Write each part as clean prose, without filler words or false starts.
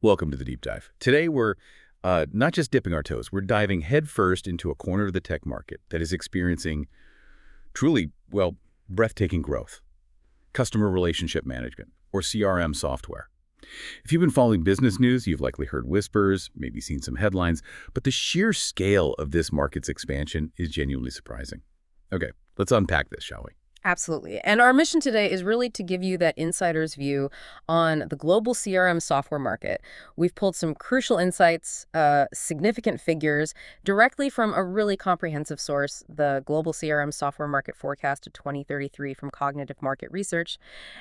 Welcome to the Deep Dive. Today we're not just dipping our toes, we're diving headfirst into a corner of the tech market that is experiencing truly, well, breathtaking growth. Customer relationship management, or CRM software. If you've been following business news, you've likely heard whispers, maybe seen some headlines, but the sheer scale of this market's expansion is genuinely surprising. Okay, let's unpack this, shall we? Absolutely. And our mission today is really to give you that insider's view on the global CRM software market. We've pulled some crucial insights, significant figures, directly from a really comprehensive source, the Global CRM Software Market Forecast of 2033 from Cognitive Market Research.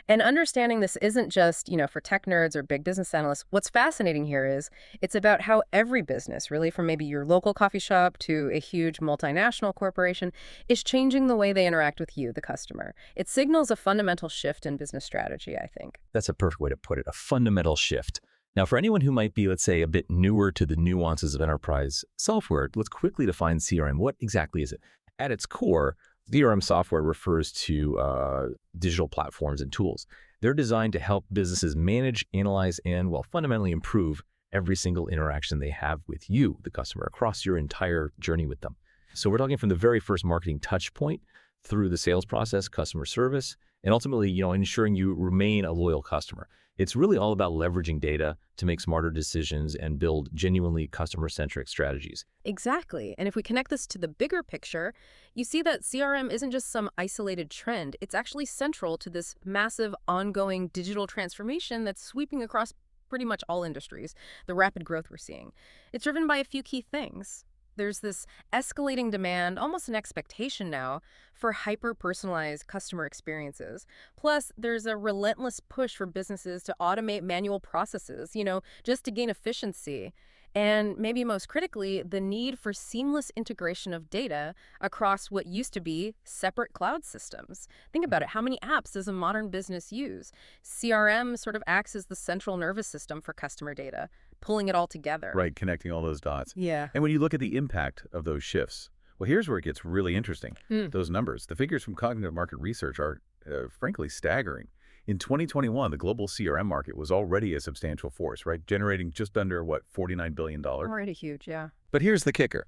And understanding this isn't just, for tech nerds or big business analysts. What's fascinating here is it's about how every business, really from maybe your local coffee shop to a huge multinational corporation, is changing the way they interact with you, the customer. It signals a fundamental shift in business strategy, I think. That's a perfect way to put it, a fundamental shift. Now, for anyone who might be, let's say, a bit newer to the nuances of enterprise software, let's quickly define CRM. What exactly is it? At its core, CRM software refers to digital platforms and tools. They're designed to help businesses manage, analyze, and, well, fundamentally improve every single interaction they have with you, the customer, across your entire journey with them. So we're talking from the very first marketing touch point through the sales process, customer service, and ultimately, ensuring you remain a loyal customer. It's really all about leveraging data to make smarter decisions and build genuinely customer-centric strategies. Exactly. And if we connect this to the bigger picture, you see that CRM isn't just some isolated trend. It's actually central to this massive ongoing digital transformation that's sweeping across pretty much all industries, the rapid growth we're seeing. It's driven by a few key things. There's this escalating demand, almost an expectation now, for hyper-personalized customer experiences. Plus, there's a relentless push for businesses to automate manual processes, just to gain efficiency. And maybe most critically, the need for seamless integration of data across what used to be separate cloud systems. Think about it. How many apps does a modern business use? CRM sort of acts as the central nervous system for customer data, pulling it all together. Right, connecting all those dots. Yeah. And when you look at the impact of those shifts, well, here's where it gets really interesting. Hmm. Those numbers, the figures from Cognitive Market Research are frankly staggering. In 2021, the global CRM market was already a substantial force, right? Generating just under, $49 billion. Already huge, yeah. But here's the kicker.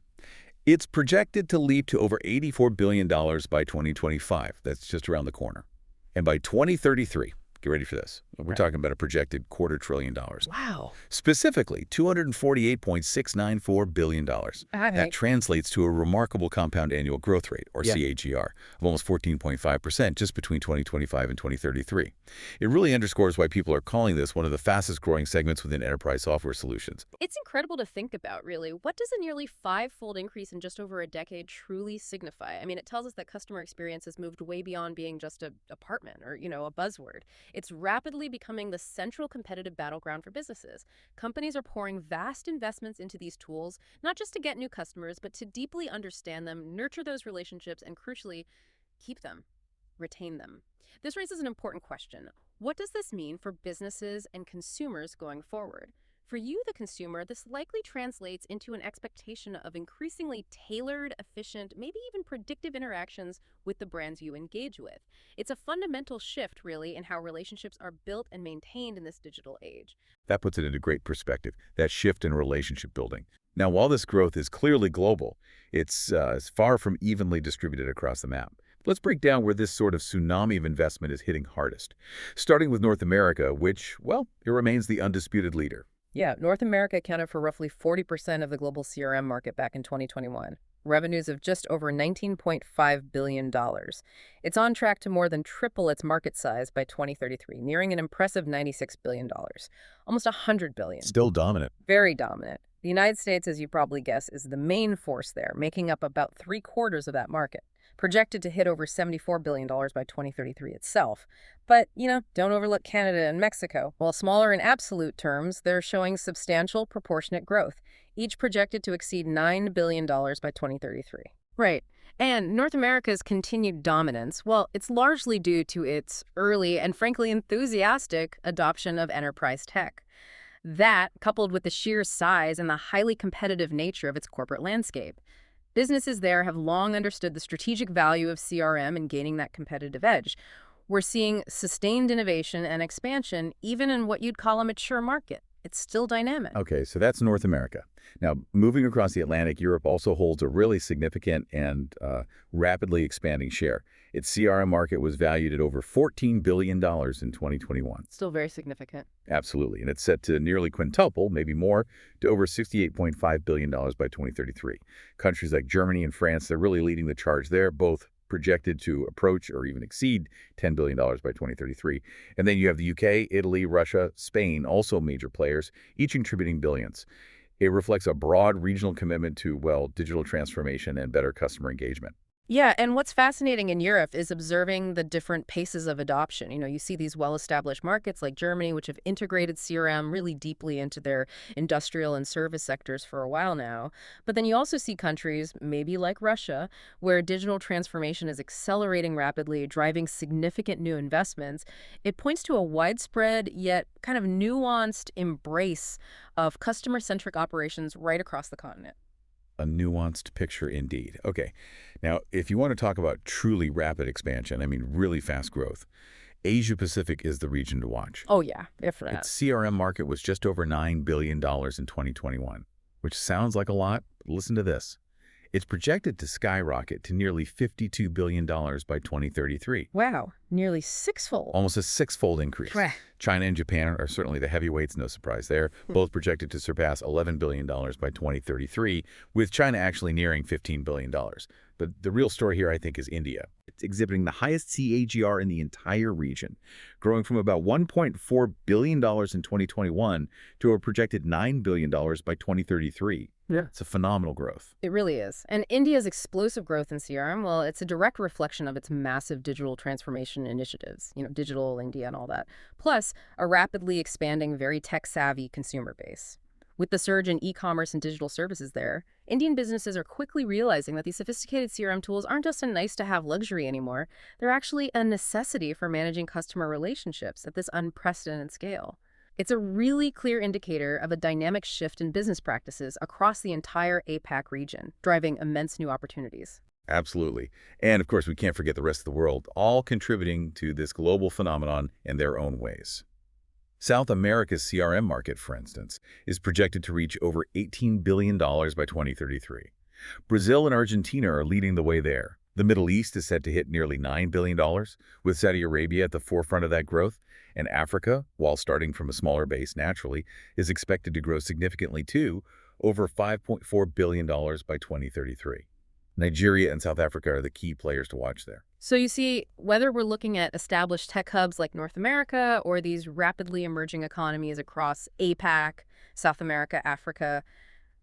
It's projected to leap to over $84 billion by 2025. That's just around the corner. And by 2033, get ready for this. We're talking about a projected $250 billion. Wow. Specifically, $248.694 billion. That translates to a remarkable compound annual growth rate, or CAGR, of almost 14.5% just between 2025 and 2033. It really underscores why people are calling this one of the fastest growing segments within enterprise software solutions. It's incredible to think about, really. What does a nearly five-fold increase in just over a decade truly signify? I mean, it tells us that customer experience has moved way beyond being just a department or, a buzzword. It's rapidly becoming the central competitive battleground for businesses. Companies are pouring vast investments into these tools, not just to get new customers, but to deeply understand them, nurture those relationships, and crucially, keep them, retain them. This raises an important question. What does this mean for businesses and consumers going forward? For you, the consumer, this likely translates into an expectation of increasingly tailored, efficient, maybe even predictive interactions with the brands you engage with. It's a fundamental shift, really, in how relationships are built and maintained in this digital age. That puts it into great perspective, that shift in relationship building. Now, while this growth is clearly global, it's far from evenly distributed across the map. Let's break down where this sort of tsunami of investment is hitting hardest. Starting with North America, which, it remains the undisputed leader. Yeah, North America accounted for roughly 40% of the global CRM market back in 2021. Revenues of just over $19.5 billion. It's on track to more than triple its market size by 2033, nearing an impressive $96 billion. Almost $100 billion. Still dominant. Very dominant. The United States, as you probably guess, is the main force there, making up about 3/4 of that market. Projected to hit over $74 billion by 2033 itself. But, don't overlook Canada and Mexico. While smaller in absolute terms, they're showing substantial proportionate growth, each projected to exceed $9 billion by 2033. Right. And North America's continued dominance, it's largely due to its early and frankly enthusiastic adoption of enterprise tech. That, coupled with the sheer size and the highly competitive nature of its corporate landscape. Businesses there have long understood the strategic value of CRM in gaining that competitive edge. We're seeing sustained innovation and expansion even in what you'd call a mature market. It's still dynamic. Okay, so that's North America. Now, moving across the Atlantic, Europe also holds a really significant and rapidly expanding share. Its CRM market was valued at over $14 billion in 2021. Still very significant. Absolutely, and it's set to nearly quintuple, maybe more, to over $68.5 billion by 2033. Countries like Germany and France, they're really leading the charge there, both projected to approach or even exceed $10 billion by 2033. And then you have the UK, Italy, Russia, Spain, also major players, each contributing billions. It reflects a broad regional commitment to, well, digital transformation and better customer engagement. Yeah, and what's fascinating in Europe is observing the different paces of adoption. You see these well-established markets like Germany, which have integrated CRM really deeply into their industrial and service sectors for a while now. But then you also see countries, maybe like Russia, where digital transformation is accelerating rapidly, driving significant new investments. It points to a widespread yet kind of nuanced embrace of customer-centric operations right across the continent. A nuanced picture indeed. Okay, now if you want to talk about truly rapid expansion, I mean really fast growth, Asia Pacific is the region to watch. Oh yeah, if that. Its CRM market was just over $9 billion in 2021, which sounds like a lot, but listen to this. It's projected to skyrocket to nearly $52 billion by 2033. Wow, nearly sixfold. Almost a six-fold increase. Pwah. China and Japan are certainly the heavyweights, no surprise there, both projected to surpass $11 billion by 2033, with China actually nearing $15 billion. But the real story here, I think, is India. It's exhibiting the highest CAGR in the entire region, growing from about $1.4 billion in 2021 to a projected $9 billion by 2033. Yeah. It's a phenomenal growth. It really is. And India's explosive growth in CRM, well, it's a direct reflection of its massive digital transformation initiatives, Digital India and all that, plus a rapidly expanding, very tech-savvy consumer base. With the surge in e-commerce and digital services there, Indian businesses are quickly realizing that these sophisticated CRM tools aren't just a nice-to-have luxury anymore. They're actually a necessity for managing customer relationships at this unprecedented scale. It's a really clear indicator of a dynamic shift in business practices across the entire APAC region, driving immense new opportunities. Absolutely. And of course, we can't forget the rest of the world, all contributing to this global phenomenon in their own ways. South America's CRM market, for instance, is projected to reach over $18 billion by 2033. Brazil and Argentina are leading the way there. The Middle East is set to hit nearly $9 billion, with Saudi Arabia at the forefront of that growth. And Africa, while starting from a smaller base naturally, is expected to grow significantly too, over $5.4 billion by 2033. Nigeria and South Africa are the key players to watch there. So you see, whether we're looking at established tech hubs like North America or these rapidly emerging economies across APAC, South America, Africa,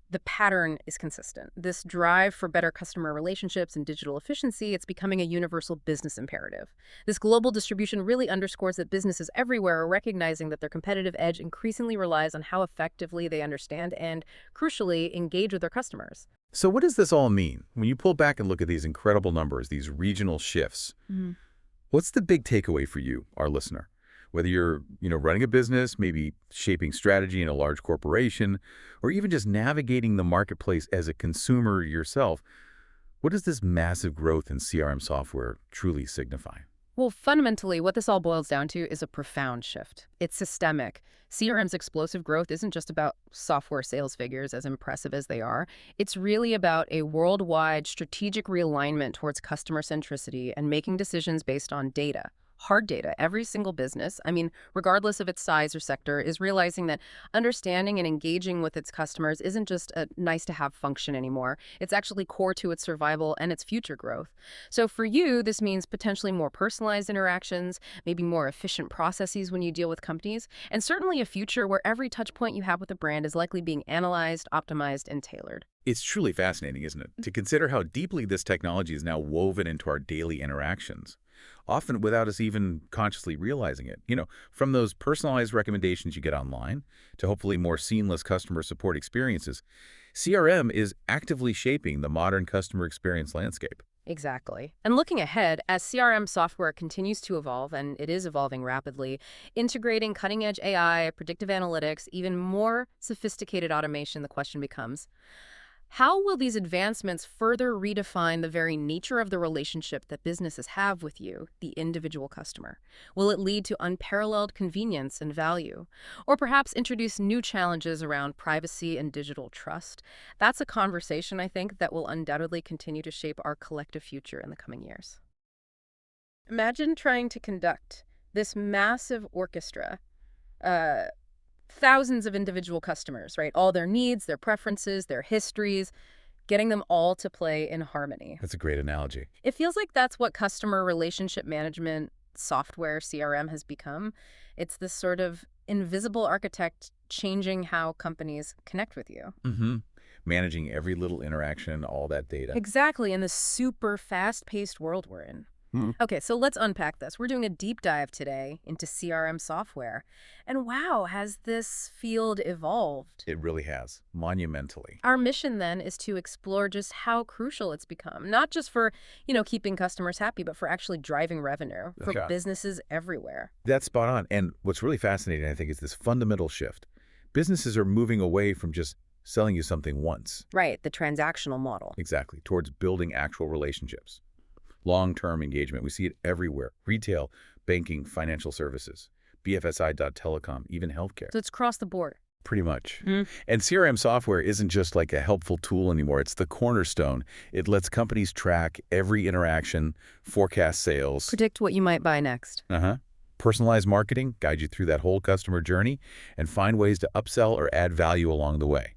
the pattern is consistent. This drive for better customer relationships and digital efficiency, it's becoming a universal business imperative. This global distribution really underscores that businesses everywhere are recognizing that their competitive edge increasingly relies on how effectively they understand and, crucially, engage with their customers. So what does this all mean? When you pull back and look at these incredible numbers, these regional shifts, what's the big takeaway for you, our listener? Whether you're, running a business, maybe shaping strategy in a large corporation, or even just navigating the marketplace as a consumer yourself, what does this massive growth in CRM software truly signify? Well, fundamentally, what this all boils down to is a profound shift. It's systemic. CRM's explosive growth isn't just about software sales figures, as impressive as they are. It's really about a worldwide strategic realignment towards customer centricity and making decisions based on data. Hard data. Every single business, regardless of its size or sector, is realizing that understanding and engaging with its customers isn't just a nice-to-have function anymore. It's actually core to its survival and its future growth. So for you, this means potentially more personalized interactions, maybe more efficient processes when you deal with companies, and certainly a future where every touch point you have with a brand is likely being analyzed, optimized, and tailored. It's truly fascinating, isn't it, to consider how deeply this technology is now woven into our daily interactions, often without us even consciously realizing it. From those personalized recommendations you get online to hopefully more seamless customer support experiences, CRM is actively shaping the modern customer experience landscape. Exactly. And looking ahead, as CRM software continues to evolve, and it is evolving rapidly, integrating cutting-edge AI, predictive analytics, even more sophisticated automation, the question becomes, How will these advancements further redefine the very nature of the relationship that businesses have with you, the individual customer? Will it lead to unparalleled convenience and value? Or perhaps introduce new challenges around privacy and digital trust? That's a conversation, I think, that will undoubtedly continue to shape our collective future in the coming years. Imagine trying to conduct this massive orchestra, uh, thousands of individual customers, right? All their needs, their preferences, their histories, getting them all to play in harmony. That's a great analogy. It feels like that's what customer relationship management software, CRM, has become. It's this sort of invisible architect changing how companies connect with you. Mm-hmm. Managing every little interaction, all that data. Exactly, in the super fast-paced world we're in. Okay, so let's unpack this. We're doing a deep dive today into CRM software. And wow, has this field evolved? It really has, monumentally. Our mission then is to explore just how crucial it's become, not just for, keeping customers happy, but for actually driving revenue for Yeah. businesses everywhere. That's spot on. And what's really fascinating, I think, is this fundamental shift. Businesses are moving away from just selling you something once. Right, the transactional model. Exactly. Towards building actual relationships. Long-term engagement. We see it everywhere. Retail, banking, financial services, BFSI, telecom, even healthcare. So it's across the board. Pretty much. And CRM software isn't just like a helpful tool anymore. It's the cornerstone. It lets companies track every interaction, forecast sales. Predict what you might buy next. Personalized marketing, guide you through that whole customer journey, and find ways to upsell or add value along the way.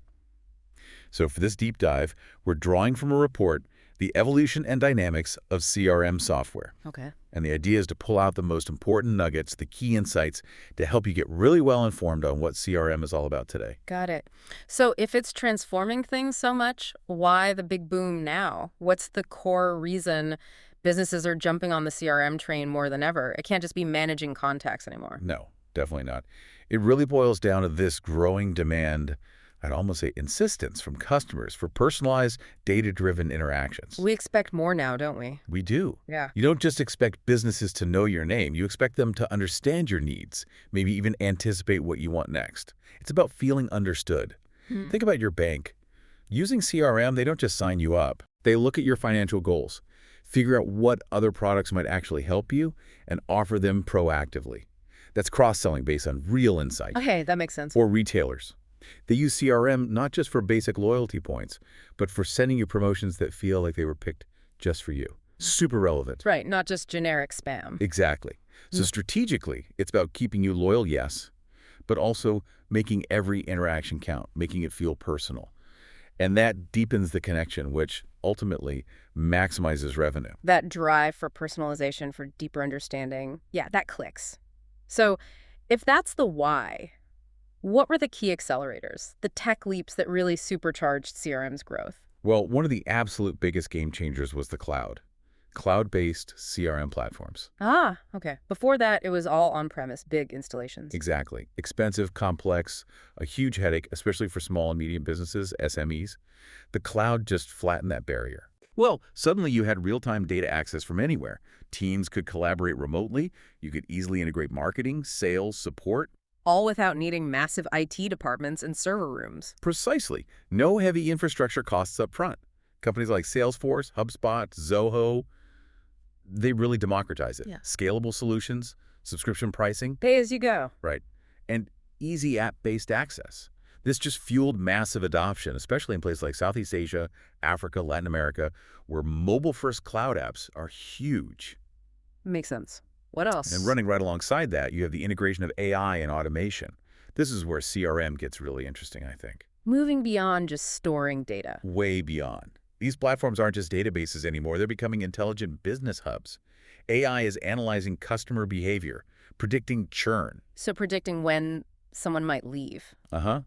So for this deep dive, we're drawing from a report, The Evolution and Dynamics of CRM Software. Okay. And the idea is to pull out the most important nuggets, the key insights, to help you get really well informed on what CRM is all about today. Got it. So if it's transforming things so much, why the big boom now? What's the core reason businesses are jumping on the CRM train more than ever? It can't just be managing contacts anymore. No, definitely not. It really boils down to this growing demand, I'd almost say insistence from customers for personalized, data-driven interactions. We expect more now, don't we? We do. Yeah. You don't just expect businesses to know your name. You expect them to understand your needs, maybe even anticipate what you want next. It's about feeling understood. Think about your bank. Using CRM, they don't just sign you up. They look at your financial goals, figure out what other products might actually help you, and offer them proactively. That's cross-selling based on real insight. Okay, that makes sense. Or retailers. They use CRM not just for basic loyalty points, but for sending you promotions that feel like they were picked just for you. Super relevant. Right, not just generic spam. Exactly. So strategically, it's about keeping you loyal, yes, but also making every interaction count, making it feel personal. And that deepens the connection, which ultimately maximizes revenue. That drive for personalization, for deeper understanding, yeah, that clicks. So if that's the why, what were the key accelerators, the tech leaps that really supercharged CRM's growth? Well, one of the absolute biggest game changers was the cloud. Cloud-based CRM platforms. Ah, okay. Before that, it was all on-premise, big installations. Exactly. Expensive, complex, a huge headache, especially for small and medium businesses, SMEs. The cloud just flattened that barrier. Well, suddenly you had real-time data access from anywhere. Teams could collaborate remotely. You could easily integrate marketing, sales, support. All without needing massive IT departments and server rooms. Precisely. No heavy infrastructure costs up front. Companies like Salesforce, HubSpot, Zoho, they really democratize it. Yeah. Scalable solutions, subscription pricing. Pay as you go. Right. And easy app-based access. This just fueled massive adoption, especially in places like Southeast Asia, Africa, Latin America, where mobile-first cloud apps are huge. Makes sense. What else? And running right alongside that, you have the integration of AI and automation. This is where CRM gets really interesting, I think. Moving beyond just storing data. Way beyond. These platforms aren't just databases anymore. They're becoming intelligent business hubs. AI is analyzing customer behavior, predicting churn. So predicting when someone might leave.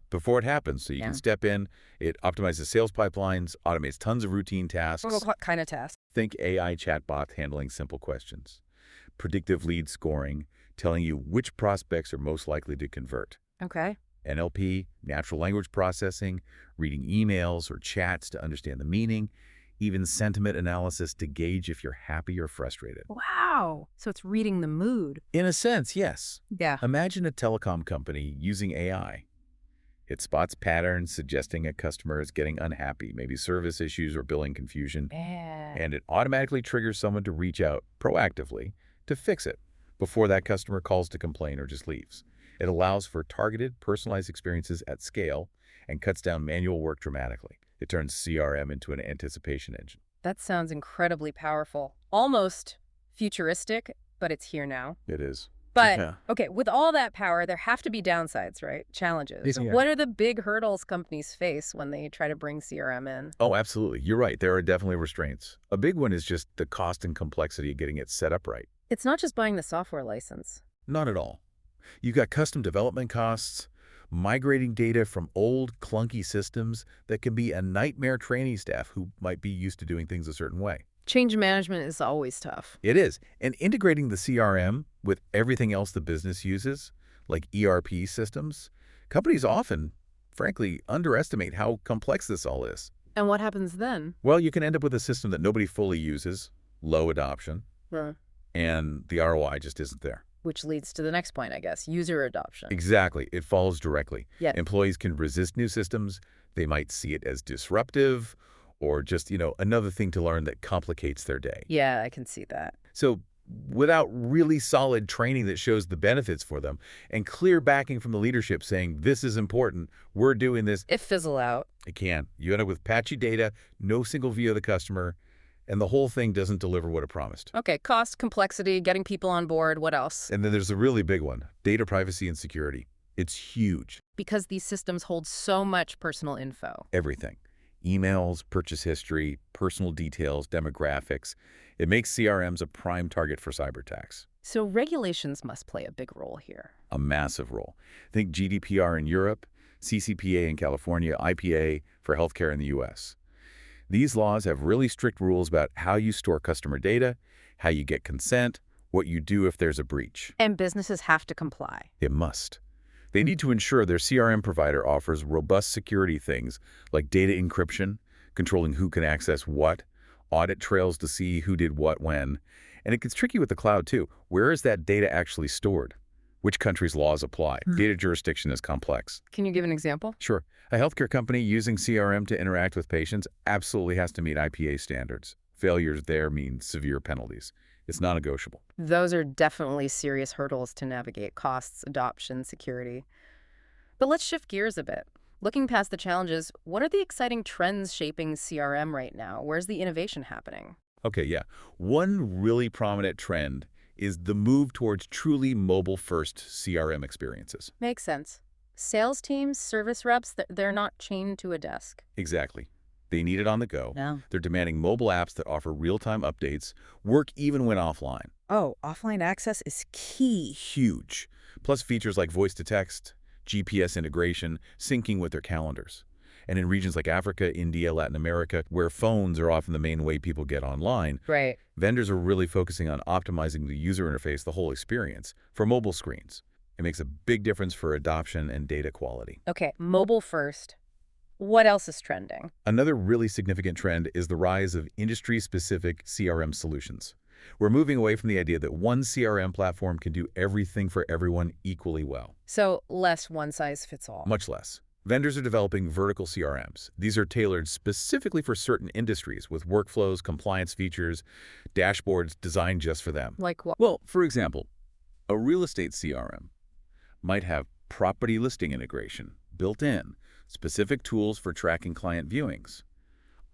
Before it happens, so you can step in. It optimizes sales pipelines, automates tons of routine tasks. What kind of task? Think AI chatbot handling simple questions. Predictive lead scoring, telling you which prospects are most likely to convert. Okay. NLP, natural language processing, reading emails or chats to understand the meaning, even sentiment analysis to gauge if you're happy or frustrated. Wow. So it's reading the mood. In a sense, yes. Yeah. Imagine a telecom company using AI. It spots patterns suggesting a customer is getting unhappy, maybe service issues or billing confusion, Man. and it automatically triggers someone to reach out proactively to fix it before that customer calls to complain or just leaves. It allows for targeted, personalized experiences at scale and cuts down manual work dramatically. It turns CRM into an anticipation engine. That sounds incredibly powerful. Almost futuristic, but it's here now. It is. But, Yeah. okay, with all that power, there have to be downsides, right? Challenges. Yeah. What are the big hurdles companies face when they try to bring CRM in? Oh, absolutely. You're right. There are definitely restraints. A big one is just the cost and complexity of getting it set up right. It's not just buying the software license. Not at all. You've got custom development costs, migrating data from old, clunky systems that can be a nightmare training staff who might be used to doing things a certain way. Change management is always tough. It is. And integrating the CRM with everything else the business uses, like ERP systems, companies often, frankly, underestimate how complex this all is. And what happens then? Well, you can end up with a system that nobody fully uses, low adoption, and the ROI just isn't there. Which leads to the next point, I guess, user adoption. Exactly. It follows directly. Yeah. Employees can resist new systems. They might see it as disruptive or just, another thing to learn that complicates their day. Yeah, I can see that. So without really solid training that shows the benefits for them and clear backing from the leadership saying, this is important, we're doing this, It fizzle out. it can. You end up with patchy data, no single view of the customer, and the whole thing doesn't deliver what it promised. Okay, cost, complexity, getting people on board, what else? And then there's a really big one, data privacy and security. It's huge. Because these systems hold so much personal info. Everything. Emails, purchase history, personal details, demographics. It makes CRMs a prime target for cyber attacks. So regulations must play a big role here. A massive role. Think GDPR in Europe, CCPA in California, IPA for healthcare in the US. These laws have really strict rules about how you store customer data, how you get consent, what you do if there's a breach. And businesses have to comply. It must. They need to ensure their CRM provider offers robust security things like data encryption, controlling who can access what, audit trails to see who did what when. And it gets tricky with the cloud, too. Where is that data actually stored? Which country's laws apply? Data jurisdiction is complex. Can you give an example? Sure. A healthcare company using CRM to interact with patients absolutely has to meet IPA standards. Failures there mean severe penalties. It's non-negotiable. Those are definitely serious hurdles to navigate: costs, adoption, security. But let's shift gears a bit. Looking past the challenges, what are the exciting trends shaping CRM right now? Where's the innovation happening? Okay, yeah. One really prominent trend is the move towards truly mobile-first CRM experiences. Makes sense. Sales teams, service reps, they're not chained to a desk. Exactly. They need it on the go. No. They're demanding mobile apps that offer real-time updates, work even when offline. Oh, offline access is key. Huge. Plus features like voice-to-text, GPS integration, syncing with their calendars. And in regions like Africa, India, Latin America, where phones are often the main way people get online, Right. vendors are really focusing on optimizing the user interface, the whole experience, for mobile screens. It makes a big difference for adoption and data quality. Okay, mobile first. What else is trending? Another really significant trend is the rise of industry-specific CRM solutions. We're moving away from the idea that one CRM platform can do everything for everyone equally well. So less one size fits all. Much less. Vendors are developing vertical CRMs. These are tailored specifically for certain industries with workflows, compliance features, dashboards designed just for them. Like what? Well, for example, a real estate CRM might have property listing integration built in, specific tools for tracking client viewings.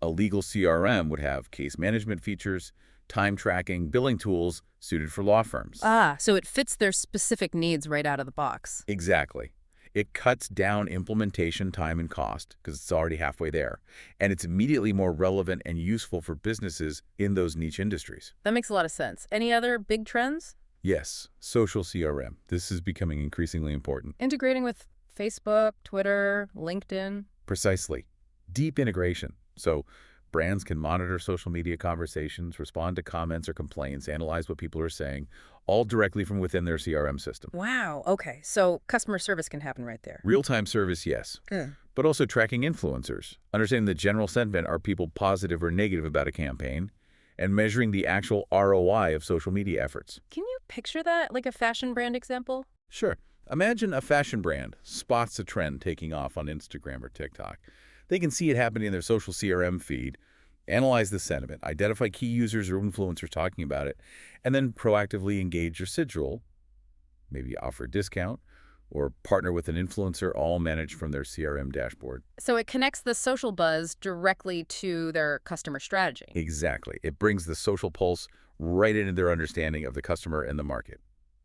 A legal CRM would have case management features, time tracking, billing tools suited for law firms. So it fits their specific needs right out of the box. Exactly. It cuts down implementation time and cost because it's already halfway there. And it's immediately more relevant and useful for businesses in those niche industries. That makes a lot of sense. Any other big trends? Yes, social CRM. This is becoming increasingly important. Integrating with Facebook, Twitter, LinkedIn. Precisely. Deep integration. So brands can monitor social media conversations, respond to comments or complaints, analyze what people are saying, all directly from within their CRM system. Wow. Okay. So customer service can happen right there. Real-time service, yes. But also tracking influencers, understanding the general sentiment, are people positive or negative about a campaign, and measuring the actual ROI of social media efforts. Can you picture that, like a fashion brand example? Sure. Imagine a fashion brand spots a trend taking off on Instagram or TikTok. They can see it happening in their social CRM feed, analyze the sentiment, identify key users or influencers talking about it, and then proactively engage residual, maybe offer a discount, or partner with an influencer, all managed from their CRM dashboard. So it connects the social buzz directly to their customer strategy. Exactly. It brings the social pulse right into their understanding of the customer and the market.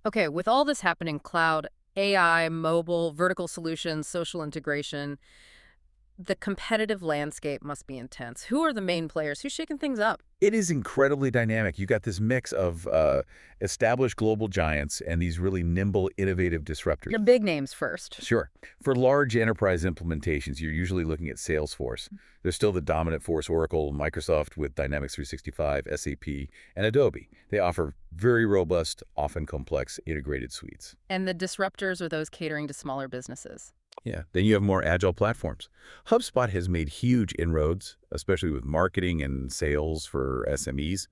Okay, with all this happening, cloud, AI, mobile, vertical solutions, social integration, the competitive landscape must be intense. Who are the main players? Who's shaking things up? It is incredibly dynamic. You got this mix of established global giants and these really nimble, innovative disruptors. The big names first. Sure. For large enterprise implementations, you're usually looking at Salesforce. There's still the dominant force, Oracle, Microsoft with Dynamics 365, SAP, and Adobe. They offer very robust, often complex integrated suites. And the disruptors are those catering to smaller businesses. Yeah. Then you have more agile platforms. HubSpot has made huge inroads, especially with marketing and sales for SMEs.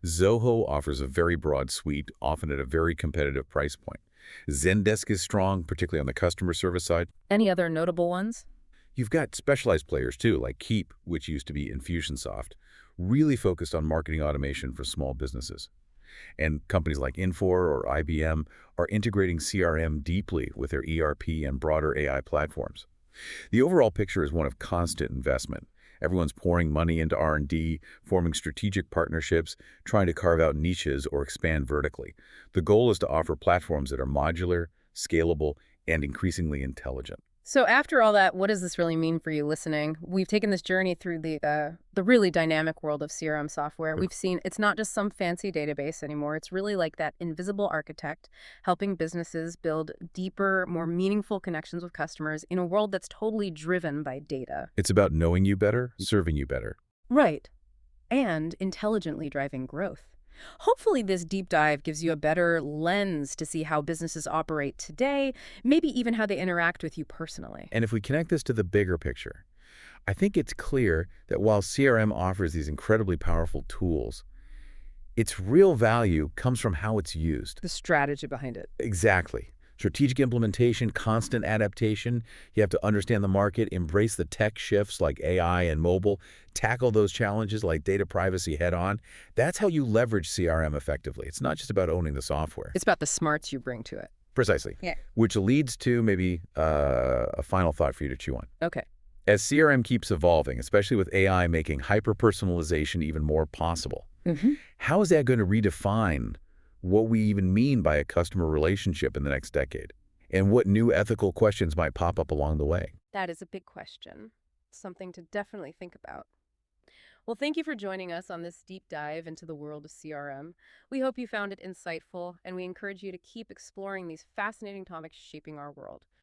Zoho offers a very broad suite, often at a very competitive price point. Zendesk is strong, particularly on the customer service side. Any other notable ones? You've got specialized players too, like Keep, which used to be Infusionsoft, really focused on marketing automation for small businesses. And companies like Infor or IBM are integrating CRM deeply with their ERP and broader AI platforms. The overall picture is one of constant investment. Everyone's pouring money into R&D, forming strategic partnerships, trying to carve out niches or expand vertically. The goal is to offer platforms that are modular, scalable, and increasingly intelligent. So after all that, what does this really mean for you listening? We've taken this journey through the really dynamic world of CRM software. We've seen it's not just some fancy database anymore. It's really like that invisible architect helping businesses build deeper, more meaningful connections with customers in a world that's totally driven by data. It's about knowing you better, serving you better. Right. And intelligently driving growth. Hopefully this deep dive gives you a better lens to see how businesses operate today, maybe even how they interact with you personally. And if we connect this to the bigger picture, I think it's clear that while CRM offers these incredibly powerful tools, its real value comes from how it's used. The strategy behind it. Exactly. Strategic implementation, constant adaptation. You have to understand the market, embrace the tech shifts like AI and mobile, tackle those challenges like data privacy head on. That's how you leverage CRM effectively. It's not just about owning the software. It's about the smarts you bring to it. Precisely. Yeah. Which leads to maybe a final thought for you to chew on. Okay. As CRM keeps evolving, especially with AI making hyper-personalization even more possible, how is that going to redefine what we even mean by a customer relationship in the next decade? And what new ethical questions might pop up along the way? That is a big question. Something to definitely think about. Well, thank you for joining us on this deep dive into the world of CRM. We hope you found it insightful, and we encourage you to keep exploring these fascinating topics shaping our world.